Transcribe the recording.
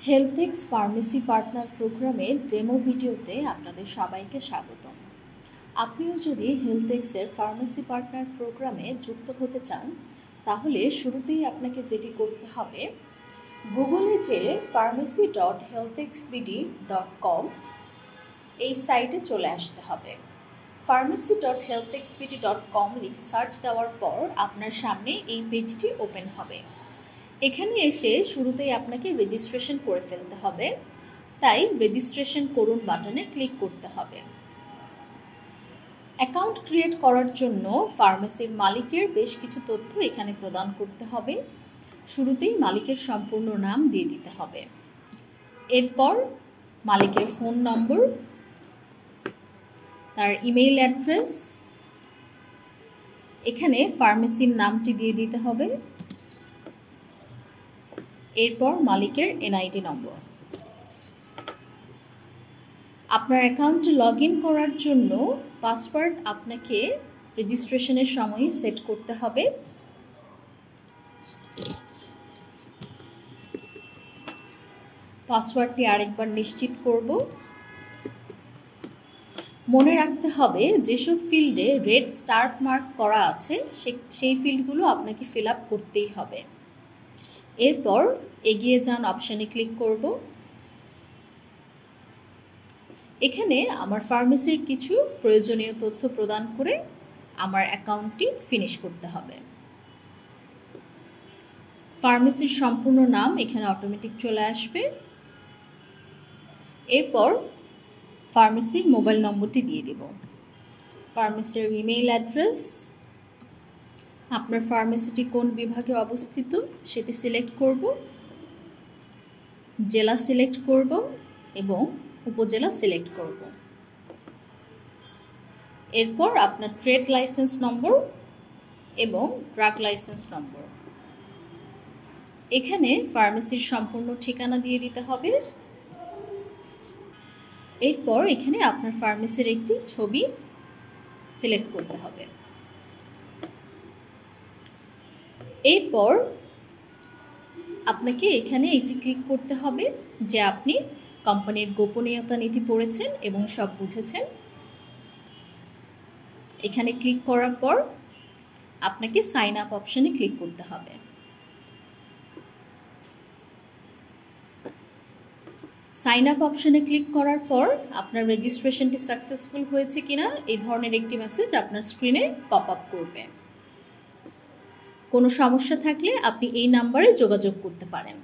হেলথএক্স pharmacy partner প্রোগ্রামে demo ভিডিওতে আপনাদের সবাইকে স্বাগতম। আপনিও যদি হেলথএক্সের ফার্মেসি পার্টনার প্রোগ্রামে যুক্ত হতে চান তাহলে শুরুতেই আপনাকে যেটি করতে হবে, গুগলে যে pharmacy.healthxbd.com এই সাইটে চলে আসতে হবে। pharmacy.healthxbd.com লিখে সার্চ দেওয়ার পর আপনার সামনে এই পেজটি ওপেন হবে। এখানে এসে শুরুতেই আপনাকে রেজিস্ট্রেশন করে ফেলতে হবে, তাই রেজিস্ট্রেশন করুন বাটনে ক্লিক করতে হবে। অ্যাকাউন্ট ক্রিয়েট করার জন্য ফার্মেসির মালিকের বেশ কিছু তথ্য এখানে প্রদান করতে হবে। শুরুতেই মালিকের সম্পূর্ণ নাম দিয়ে দিতে হবে, এরপর মালিকের ফোন নম্বর, তার ইমেইল অ্যাড্রেস, এখানে ফার্মেসির নামটি দিয়ে দিতে হবে, এরপর মালিকের এনআইডি নম্বর। আপনার অ্যাকাউন্টে লগ ইন করার জন্য পাসওয়ার্ড আপনাকে রেজিস্ট্রেশনের সময় সেট করতে হবে। পাসওয়ার্ডটি আরেকবার নিশ্চিত করব। মনে রাখতে হবে যেসব ফিল্ডে রেড স্টার মার্ক করা আছে সেই ফিল্ডগুলো আপনাকে ফিল আপ করতেই হবে। এরপর এগিয়ে যান অপশানে ক্লিক করব। এখানে আমার ফার্মেসির কিছু প্রয়োজনীয় তথ্য প্রদান করে আমার অ্যাকাউন্টটি ফিনিশ করতে হবে। ফার্মেসির সম্পূর্ণ নাম এখানে অটোমেটিক চলে আসবে। এরপর ফার্মেসির মোবাইল নম্বরটি দিয়ে দেব, ফার্মেসির ইমেইল অ্যাড্রেস, আপনার ফার্মেসিটি কোন বিভাগে অবস্থিত সেটি সিলেক্ট করব, জেলা সিলেক্ট করব এবং উপজেলা সিলেক্ট করব। এরপর আপনার ট্রেড লাইসেন্স নম্বর এবং ড্রাগ লাইসেন্স নম্বর। এখানে ফার্মেসির সম্পূর্ণ ঠিকানা দিয়ে দিতে হবে। এরপর এখানে আপনার ফার্মেসির একটি ছবি সিলেক্ট করতে হবে। এরপর আপনাকে এখানে এটি ক্লিক করতে হবে যে আপনি কোম্পানির গোপনীয়তা নীতি পড়েছেন এবং সব বুঝেছেন। এখানে ক্লিক করার পর আপনাকে সাইন আপ অপশনে ক্লিক করতে হবে। সাইন আপ অপশনে ক্লিক করার পর আপনার রেজিস্ট্রেশনটি সাকসেসফুল হয়েছে কিনা এই ধরনের একটি মেসেজ আপনার স্ক্রিনে পপ আপ করবে। কোনো সমস্যা থাকলে আপনি এই নাম্বারে যোগাযোগ করতে পারেন।